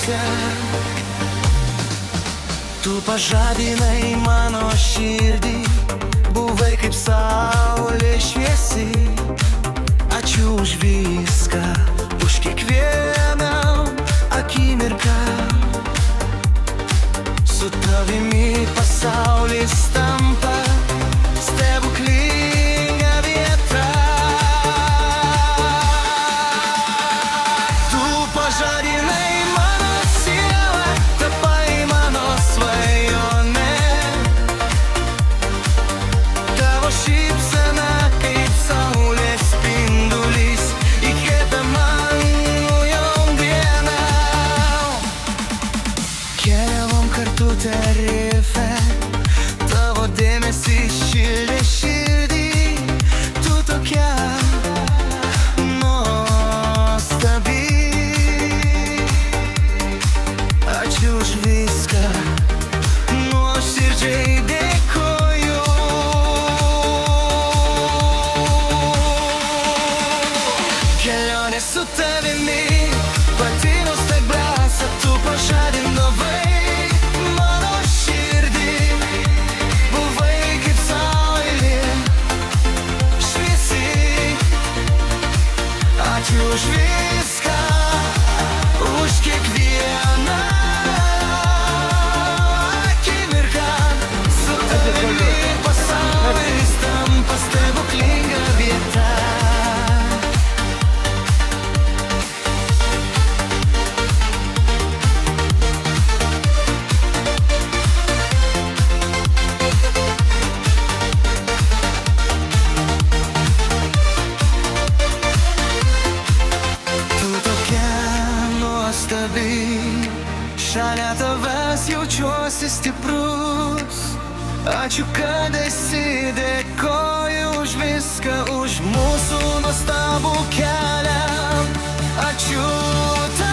viską. Tu pažadinai mano širdį, buvai kaip saulė šviesi. Ačiū už viską, už kiekvieną akimirką. Su tavimi pasaulis tampa stebuklinga vieta. Tu pažadinai mano sielą, tapai mano svajonė. Tavo šypsena kaip saulės spindulys įkvepia man naujom dienom. Keliavom kartu tarife, tavo dėmesys šildė širdį. Tu tokia nuostabi. Ačiū už viską, nuoširdžiai dėkoju. Kelionė su tavimi pati nuostabiausia. Tu pažadinai mano širdį, buvai kaip saulė šviesi. Ačiū už viską, už kiekvieną akimirką. Su tavimi pasaulis tampa stebuklinga vieta. Tu tokia nuostabi, šalia tavęs jaučiuosi stiprus. Ačiū, kad esi, dėkoju už viską, už mūsų nuostabų kelią. Ačiū tau.